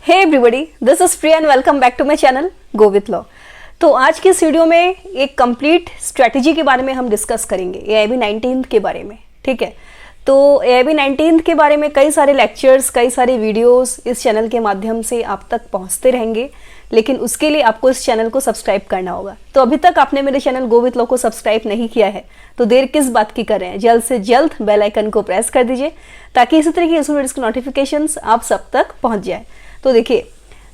Hey everybody, this is Priya and welcome back to my channel go with law. तो आज की इस video में एक कंप्लीट स्ट्रेटजी के बारे में हम डिस्कस करेंगे AIB 19th के बारे में। ठीक है, तो AIB 19th के बारे में कई सारे लेक्चर्स, कई सारे वीडियोस इस चैनल के माध्यम से आप तक पहुंचते रहेंगे, लेकिन उसके लिए आपको इस चैनल को सब्सक्राइब करना होगा। तो अभी तक आपने मेरे चैनल गो विथ लॉ को सब्सक्राइब नहीं किया है तो देर किस बात की कर रहे हैं, जल्द से जल्द बेल आइकन को प्रेस कर दीजिए ताकि इसी तरह की वीडियोस की नोटिफिकेशंस आप सब तक पहुंच जाए। तो देखिए,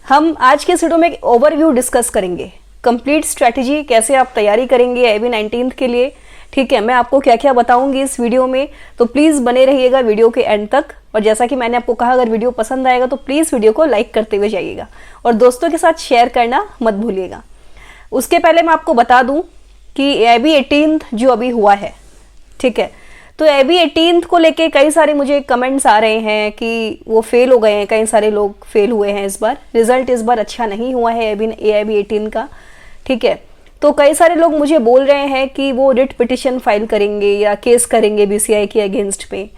हम आज के इस वीडियो में एक ओवरव्यू डिस्कस करेंगे, कंप्लीट स्ट्रैटेजी कैसे आप तैयारी करेंगे AIB 19th के लिए। ठीक है, मैं आपको क्या क्या बताऊंगी इस वीडियो में, तो प्लीज़ बने रहिएगा वीडियो के एंड तक। और जैसा कि मैंने आपको कहा, अगर वीडियो पसंद आएगा तो प्लीज़ वीडियो को लाइक करते हुए जाइएगा और दोस्तों के साथ शेयर करना मत भूलिएगा। उसके पहले मैं आपको बता दूं कि AIB 18th जो अभी हुआ है, ठीक है, तो AIB 18th को लेके कई सारे मुझे कमेंट्स आ रहे हैं कि वो फेल हो गए हैं, कई सारे लोग फेल हुए हैं इस बार, रिजल्ट इस बार अच्छा नहीं हुआ है AIB 18 का। ठीक है, तो कई सारे लोग मुझे बोल रहे हैं कि वो रिट पिटिशन फाइल करेंगे या केस करेंगे BCI के अगेंस्ट पे।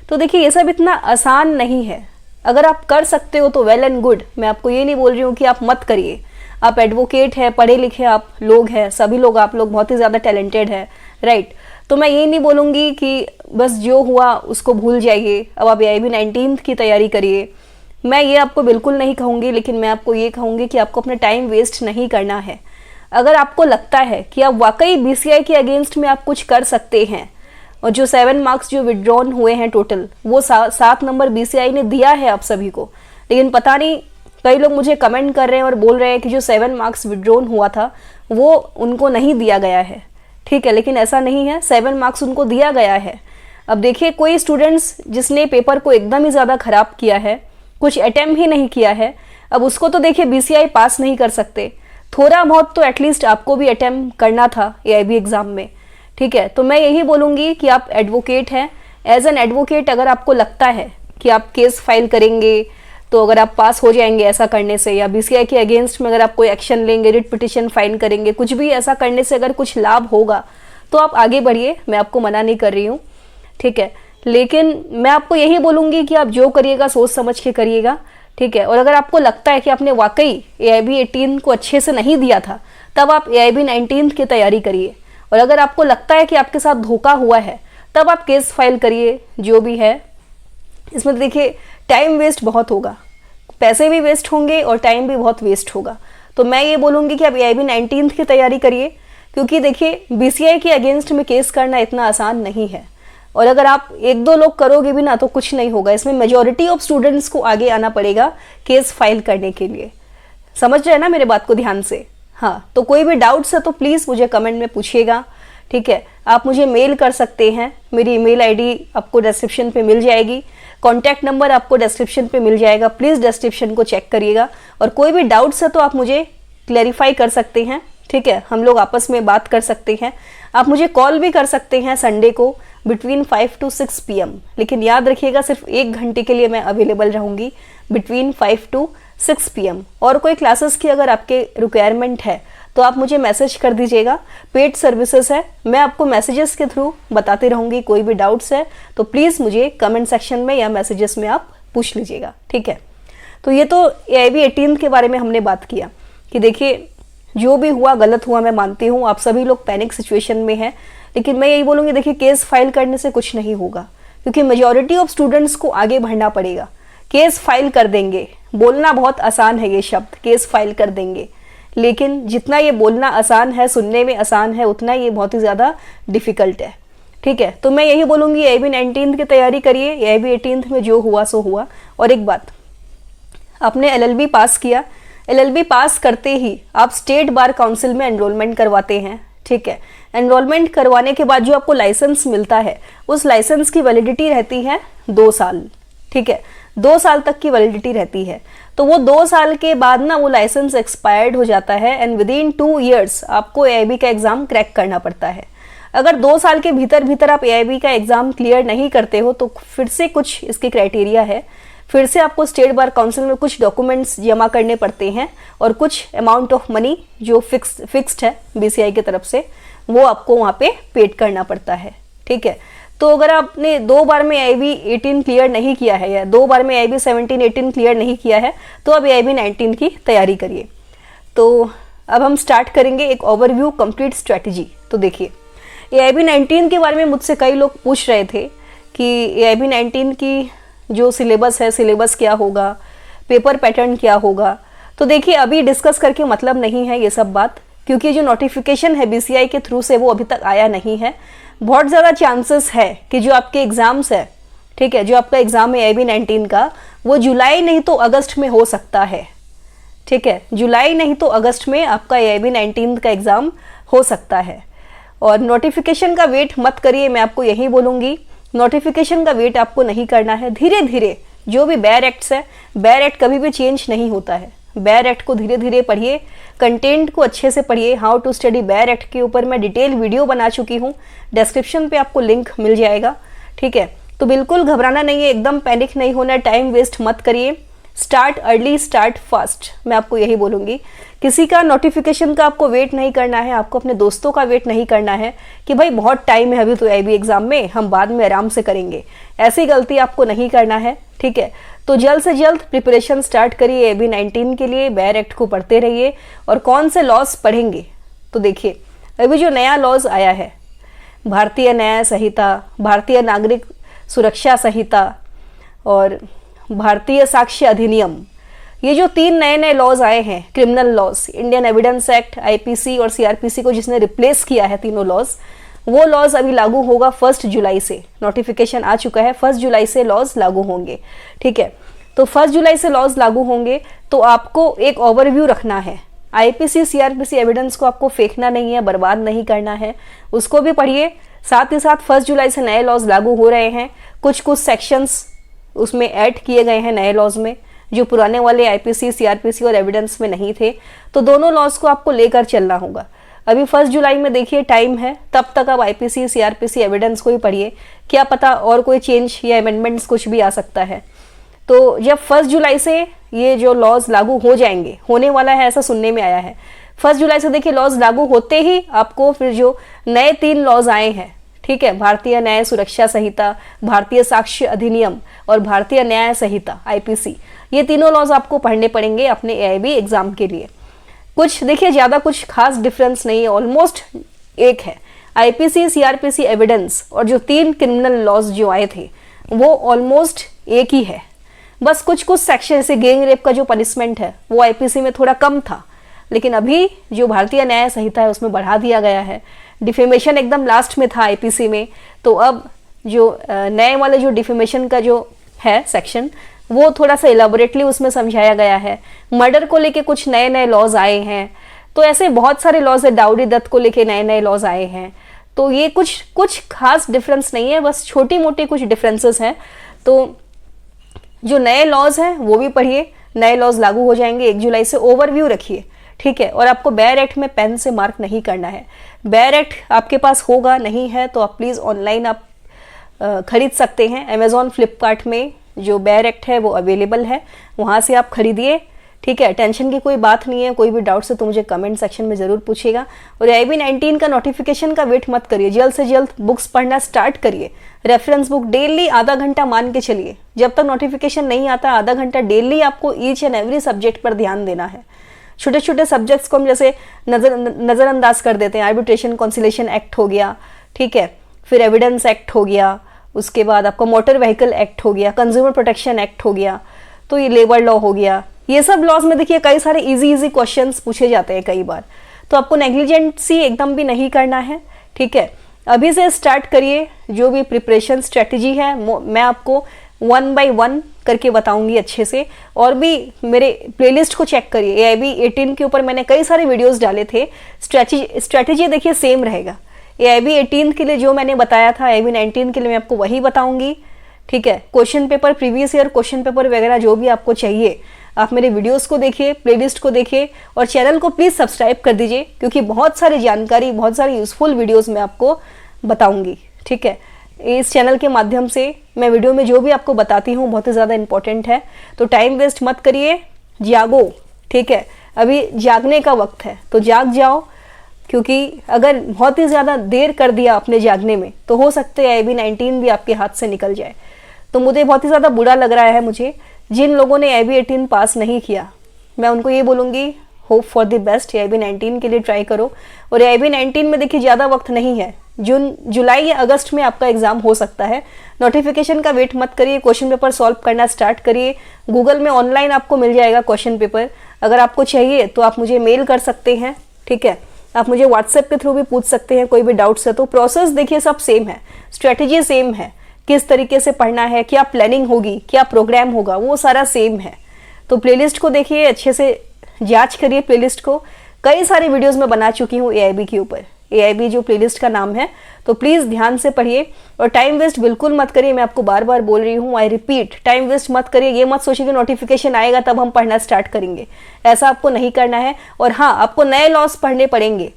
तो देखिए, ये सब इतना आसान नहीं है। अगर आप कर सकते हो तो वेल एंड गुड, मैं आपको ये नहीं बोल रही हूँ कि आप मत करिए। आप एडवोकेट है, पढ़े लिखे आप लोग हैं, सभी लोग, आप लोग बहुत ही ज़्यादा टैलेंटेड है, राइट। तो मैं ये नहीं बोलूँगी कि बस जो हुआ उसको भूल जाइए, अब आप AIB 19th की तैयारी करिए। मैं ये आपको बिल्कुल नहीं कहूँगी, लेकिन मैं आपको ये कहूँगी कि आपको अपना टाइम वेस्ट नहीं करना है। अगर आपको लगता है कि आप वाकई BCI के अगेंस्ट में आप कुछ कर सकते हैं, और जो 7 मार्क्स जो विड्रॉन हुए हैं टोटल, वो 7 नंबर BCI ने दिया है आप सभी को, लेकिन पता नहीं कई लोग मुझे कमेंट कर रहे हैं और बोल रहे हैं कि जो 7 मार्क्स विड्रॉन हुआ था वो उनको नहीं दिया गया है। ठीक है, लेकिन ऐसा नहीं है, 7 मार्क्स उनको दिया गया है। अब देखिए, कोई स्टूडेंट्स जिसने पेपर को एकदम ही ज़्यादा ख़राब किया है, कुछ अटेम्प्ट ही नहीं किया है, अब उसको तो देखिए BCI पास नहीं कर सकते, थोड़ा बहुत तो एटलीस्ट आपको भी अटेम्प्ट करना था AIB एग्ज़ाम में। ठीक है, तो मैं यही बोलूँगी कि आप एडवोकेट हैं, एज एन एडवोकेट अगर आपको लगता है कि आप केस फाइल करेंगे तो अगर आप पास हो जाएंगे ऐसा करने से, या BCI के अगेंस्ट में अगर आप कोई एक्शन लेंगे, रिट पिटिशन फाइल करेंगे, कुछ भी ऐसा करने से अगर कुछ लाभ होगा तो आप आगे बढ़िए, मैं आपको मना नहीं कर रही हूँ। ठीक है, लेकिन मैं आपको यही बोलूँगी कि आप जो करिएगा सोच समझ के करिएगा। ठीक है, और अगर आपको लगता है कि आपने वाकई AIB 18 को अच्छे से नहीं दिया था, तब आप AIB 19th की तैयारी करिए। और अगर आपको लगता है कि आपके साथ धोखा हुआ है, तब आप केस फाइल करिए। जो भी है इसमें देखिए, टाइम वेस्ट बहुत होगा, पैसे भी वेस्ट होंगे और टाइम भी बहुत वेस्ट होगा। तो मैं ये बोलूँगी कि आप AIB 19th की तैयारी करिए, क्योंकि देखिए BCI के अगेंस्ट में केस करना इतना आसान नहीं है, और अगर आप 1-2 लोग करोगे भी ना तो कुछ नहीं होगा। इसमें मेजॉरिटी ऑफ स्टूडेंट्स को आगे आना पड़ेगा केस फाइल करने के लिए। समझ रहे हैं ना मेरे बात को ध्यान से? हाँ, तो कोई भी डाउट्स है तो प्लीज़ मुझे कमेंट में पूछिएगा। ठीक है, आप मुझे मेल कर सकते हैं, मेरी ईमेल ID आपको डिस्क्रिप्शन पे मिल जाएगी, कॉन्टैक्ट नंबर आपको डिस्क्रिप्शन पे मिल जाएगा, प्लीज़ डिस्क्रिप्शन को चेक करिएगा। और कोई भी डाउट्स है तो आप मुझे क्लैरिफाई कर सकते हैं। ठीक है, हम लोग आपस में बात कर सकते हैं। आप मुझे कॉल भी कर सकते हैं संडे को बिटवीन 5 to 6 PM, लेकिन याद रखिएगा सिर्फ 1 घंटे के लिए मैं अवेलेबल रहूँगी बिटवीन 5 to 6 PM। और कोई क्लासेस की अगर आपके रिक्वायरमेंट है तो आप मुझे मैसेज कर दीजिएगा, पेड सर्विसेज है, मैं आपको मैसेजेस के थ्रू बताती रहूँगी। कोई भी डाउट्स है तो प्लीज़ मुझे कमेंट सेक्शन में या मैसेजेस में आप पूछ लीजिएगा। ठीक है, तो ये तो AIB 18 के बारे में हमने बात किया कि देखिए, जो भी हुआ गलत हुआ, मैं मानती हूँ आप सभी लोग पैनिक सिचुएशन में हैं, लेकिन मैं यही बोलूँगी, देखिए केस फाइल करने से कुछ नहीं होगा, क्योंकि मेजॉरिटी ऑफ स्टूडेंट्स को आगे बढ़ना पड़ेगा। केस फाइल कर देंगे, बोलना बहुत आसान है ये शब्द, केस फाइल कर देंगे, लेकिन जितना ये बोलना आसान है, सुनने में आसान है, उतना ये बहुत ही ज़्यादा डिफ़िकल्ट है। ठीक है, तो मैं यही बोलूँगी AIB 19th की तैयारी करिए, AIB 18th में जो हुआ सो हुआ। और एक बात, आपने LLB पास किया, LLB पास करते ही आप स्टेट बार काउंसिल में एनरोलमेंट करवाते हैं। ठीक है, एनरोलमेंट करवाने के बाद जो आपको लाइसेंस मिलता है, उस लाइसेंस की वैलिडिटी रहती है 2 साल। ठीक है, 2 साल तक की वैलिडिटी रहती है। तो वो 2 साल के बाद ना वो लाइसेंस एक्सपायर्ड हो जाता है, एंड विदिन 2 years आपको AIB का एग्ज़ाम क्रैक करना पड़ता है। अगर 2 साल के भीतर आप AIB का एग्ज़ाम क्लियर नहीं करते हो तो फिर से कुछ इसके क्राइटेरिया है, फिर से आपको स्टेट बार काउंसिल में कुछ डॉक्यूमेंट्स जमा करने पड़ते हैं, और कुछ अमाउंट ऑफ मनी जो फिक्स्ड है BCI की तरफ से, वो आपको वहाँ पे पेड करना पड़ता है। ठीक है, तो अगर आपने 2 बार में AIB 18 क्लियर नहीं किया है या 2 बार में AIB 17 18 क्लियर नहीं किया है तो अब AIB 19 की तैयारी करिए। तो अब हम स्टार्ट करेंगे एक ओवरव्यू कंप्लीट स्ट्रैटेजी। तो देखिए AIB 19 के बारे में मुझसे कई लोग पूछ रहे थे कि AIB 19 की जो सिलेबस है, सिलेबस क्या होगा, पेपर पैटर्न क्या होगा। तो देखिए अभी डिस्कस करके मतलब नहीं है ये सब बात, क्योंकि जो नोटिफिकेशन है BCI के थ्रू से वो अभी तक आया नहीं है। बहुत ज़्यादा चांसेस है कि जो आपके एग्ज़ाम्स है, ठीक है, जो आपका एग्ज़ाम है AIB 19 का, वो जुलाई नहीं तो अगस्त में हो सकता है। ठीक है, जुलाई नहीं तो अगस्त में आपका AIB 19 का एग्ज़ाम हो सकता है। और नोटिफिकेशन का वेट मत करिए, मैं आपको यही बोलूँगी, नोटिफिकेशन का वेट आपको नहीं करना है। धीरे धीरे जो भी बेयर एक्ट्स है, बेयर एक्ट कभी भी चेंज नहीं होता है। बेयर एक्ट को धीरे धीरे पढ़िए, कंटेंट को अच्छे से पढ़िए। How to study bare act के ऊपर मैं डिटेल वीडियो बना चुकी हूँ, डिस्क्रिप्शन पे आपको लिंक मिल जाएगा। ठीक है, तो बिल्कुल घबराना नहीं है, एकदम पैनिक नहीं होना, टाइम वेस्ट मत करिए। स्टार्ट अर्ली, स्टार्ट फास्ट, मैं आपको यही बोलूँगी। किसी का नोटिफिकेशन का आपको वेट नहीं करना है, आपको अपने दोस्तों का वेट नहीं करना है कि भाई बहुत टाइम है अभी तो AIB एग्ज़ाम में, हम बाद में आराम से करेंगे। ऐसी गलती आपको नहीं करना है। ठीक है, तो जल्द से जल्द प्रिपरेशन स्टार्ट करिए AIB 19 के लिए। बेयर एक्ट को पढ़ते रहिए। और कौन से लॉज पढ़ेंगे, तो देखिए अभी जो नया लॉज आया है, भारतीय न्याय संहिता, भारतीय नागरिक सुरक्षा संहिता और भारतीय साक्ष्य अधिनियम, ये जो 3 नए लॉज आए हैं, criminal laws, Indian evidence act, IPC और CRPC को जिसने रिप्लेस किया है, तीनों लॉज, वो लॉज अभी लागू होगा 1 जुलाई से। नोटिफिकेशन आ चुका है, 1 जुलाई से लॉज लागू होंगे। ठीक है, तो 1 जुलाई से लॉज लागू होंगे तो आपको एक ओवरव्यू रखना है। IPC CRPC एविडेंस को आपको फेंकना नहीं है, बर्बाद नहीं करना है, उसको भी पढ़िए। साथ ही साथ 1 जुलाई से नए लॉज लागू हो रहे हैं, कुछ सेक्शंस उसमें ऐड किए गए हैं नए लॉज में, जो पुराने वाले IPC CRPC और एविडेंस में नहीं थे। तो दोनों लॉज को आपको लेकर चलना होगा। अभी 1 जुलाई में देखिए टाइम है, तब तक आप IPC CRPC एविडेंस को ही पढ़िए, क्या पता और कोई चेंज या अमेंडमेंट्स कुछ भी आ सकता है। तो जब 1 जुलाई से ये जो लॉज लागू हो जाएंगे, होने वाला है ऐसा सुनने में आया है, 1 जुलाई से देखिए लॉज लागू होते ही आपको फिर जो नए 3 लॉज आए हैं, ठीक है, भारतीय न्याय सुरक्षा संहिता, भारतीय साक्ष्य अधिनियम और भारतीय न्याय संहिता IPC, ये तीनों लॉज आपको पढ़ने पड़ेंगे अपने AIB एग्जाम के लिए। कुछ देखिए ज़्यादा कुछ खास डिफरेंस नहीं है, ऑलमोस्ट एक है। IPC CRPC एविडेंस और जो 3 क्रिमिनल लॉज जो आए थे वो ऑलमोस्ट एक ही है। बस कुछ सेक्शन, जैसे गैंग रेप का जो पनिशमेंट है वो IPC में थोड़ा कम था, लेकिन अभी जो भारतीय न्याय संहिता है उसमें बढ़ा दिया गया है। डिफेमेशन एकदम लास्ट में था IPC में, तो अब जो नए वाले जो डिफेमेशन का जो है सेक्शन, वो थोड़ा सा इलाबोरेटली उसमें समझाया गया है। मर्डर को लेके कुछ नए लॉज आए हैं, तो ऐसे बहुत सारे लॉज है। डाउरी दत्त को लेके नए लॉज आए हैं। तो ये कुछ खास डिफरेंस नहीं है, बस छोटी मोटी कुछ डिफरेंसेस हैं। तो जो नए लॉज हैं वो भी पढ़िए, नए लॉज लागू हो जाएंगे 1 जुलाई से। ओवरव्यू रखिए, ठीक है। और आपको बेयर एक्ट में पेन से मार्क नहीं करना है। बेयर एक्ट आपके पास होगा, नहीं है तो आप प्लीज़ ऑनलाइन आप खरीद सकते हैं। अमेजॉन, फ्लिपकार्ट में जो बेयर एक्ट है वो अवेलेबल है, वहाँ से आप खरीदिए, ठीक है। टेंशन की कोई बात नहीं है। कोई भी डाउट है तो मुझे कमेंट सेक्शन में ज़रूर पूछिएगा। और AIB 19 का नोटिफिकेशन का वेट मत करिए, जल्द से जल्द बुक्स पढ़ना स्टार्ट करिए। रेफरेंस बुक डेली आधा घंटा मान के चलिए, जब तक नोटिफिकेशन नहीं आता आधा घंटा डेली आपको ईच एंड एवरी सब्जेक्ट पर ध्यान देना है। छोटे छोटे सब्जेक्ट्स को हम जैसे नज़रअंदाज कर देते हैं। आर्बिट्रेशन कॉन्सिलेशन एक्ट हो गया, ठीक है, फिर एविडेंस एक्ट हो गया, उसके बाद आपका मोटर व्हीकल एक्ट हो गया, कंज्यूमर प्रोटेक्शन एक्ट हो गया, तो ये लेबर लॉ हो गया। ये सब लॉज में देखिए कई सारे इजी क्वेश्चंस पूछे जाते हैं कई बार, तो आपको नेग्लिजेंसी एकदम भी नहीं करना है, ठीक है। अभी से स्टार्ट करिए। जो भी प्रिपरेशन स्ट्रेटजी है मैं आपको 1 by 1 करके बताऊंगी अच्छे से। और भी मेरे प्लेलिस्ट को चेक करिए। AIB 18 के ऊपर मैंने कई सारे वीडियोस डाले थे। स्ट्रेटजी देखिए सेम रहेगा। AIB 18 के लिए जो मैंने बताया था AIB 19 के लिए मैं आपको वही बताऊंगी, ठीक है। Question paper, previous year question paper वगैरह जो भी आपको चाहिए, आप मेरे वीडियोस को देखिए, प्लेलिस्ट को देखिए और चैनल को प्लीज़ सब्सक्राइब कर दीजिए, क्योंकि बहुत सारी जानकारी, बहुत सारी यूजफुल वीडियोस मैं आपको बताऊंगी, ठीक है। इस चैनल के माध्यम से मैं वीडियो में जो भी आपको बताती हूँ बहुत ही ज़्यादा इंपॉर्टेंट है। तो टाइम वेस्ट मत करिए, जागो, ठीक है। अभी जागने का वक्त है, तो जाग जाओ, क्योंकि अगर बहुत ही ज़्यादा देर कर दिया अपने जागने में तो हो सकता है AIB-19 भी आपके हाथ से निकल जाए। तो मुझे बहुत ही ज़्यादा बुरा लग रहा है। मुझे जिन लोगों ने AIB-18 पास नहीं किया, मैं उनको ये बोलूँगी hope for the best, AIB-19 के लिए ट्राई करो। और AIB-19 में देखिए ज़्यादा वक्त नहीं है, जून जुलाई या अगस्त में आपका एग्जाम हो सकता है। नोटिफिकेशन का वेट मत करिए, क्वेश्चन पेपर सॉल्व करना स्टार्ट करिए। गूगल में ऑनलाइन आपको मिल जाएगा क्वेश्चन पेपर। अगर आपको चाहिए तो आप मुझे मेल कर सकते हैं, ठीक है। आप मुझे व्हाट्सएप के थ्रू भी पूछ सकते हैं, कोई भी डाउट्स है तो। प्रोसेस देखिए सब सेम है, स्ट्रेटेजी सेम है, किस तरीके से पढ़ना है, क्या प्लानिंग होगी, क्या प्रोग्राम होगा, वो सारा सेम है। तो प्लेलिस्ट को देखिए, अच्छे से जांच करिए प्लेलिस्ट को। कई सारे वीडियोस में बना चुकी हूँ AIB के ऊपर, AIB जो प्लेलिस्ट का नाम है। तो प्लीज़ ध्यान से पढ़िए और टाइम वेस्ट बिल्कुल मत करिए। मैं आपको बार बार बोल रही हूँ, आई रिपीट, टाइम वेस्ट मत करिए। ये मत सोचिए कि नोटिफिकेशन आएगा तब हम पढ़ना स्टार्ट करेंगे, ऐसा आपको नहीं करना है। और हाँ, आपको नए लॉज पढ़ने पड़ेंगे,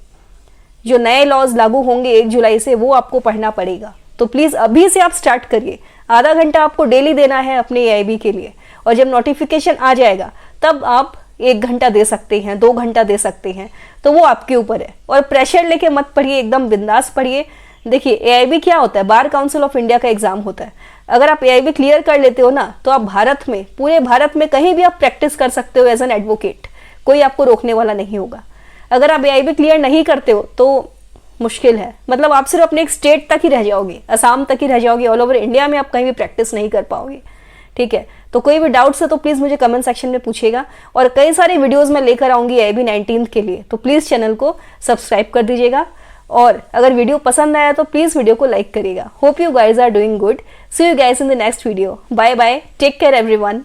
जो नए लॉज लागू होंगे 1 जुलाई से, वो आपको पढ़ना पड़ेगा। तो प्लीज़ अभी से आप स्टार्ट करिए। आधा घंटा आपको डेली देना है अपने AIB के लिए, और जब नोटिफिकेशन आ जाएगा तब आप 1 घंटा दे सकते हैं, 2 घंटा दे सकते हैं, तो वो आपके ऊपर है। और प्रेशर लेके मत पढ़िए, एकदम बिंदास पढ़िए। देखिए AIB क्या होता है, बार काउंसिल ऑफ इंडिया का एग्जाम होता है। अगर आप AIB क्लियर कर लेते हो ना, तो आप भारत में, पूरे भारत में कहीं भी आप प्रैक्टिस कर सकते हो एज एन एडवोकेट, कोई आपको रोकने वाला नहीं होगा। अगर आप AIB क्लियर नहीं करते हो तो मुश्किल है, मतलब आप सिर्फ अपने एक स्टेट तक ही रह जाओगे, असम तक ही रह जाओगे। ऑल ओवर इंडिया में आप कहीं भी प्रैक्टिस नहीं कर पाओगे, ठीक है। तो कोई भी डाउट्स है तो प्लीज़ मुझे कमेंट सेक्शन में पूछिएगा। और कई सारे वीडियोस मैं लेकर आऊंगी AIB-19 के लिए, तो प्लीज़ चैनल को सब्सक्राइब कर दीजिएगा। और अगर वीडियो पसंद आया तो प्लीज़ वीडियो को लाइक करिएगा। Hope you guys are doing good. See you guys in the next video. Bye bye, take care everyone.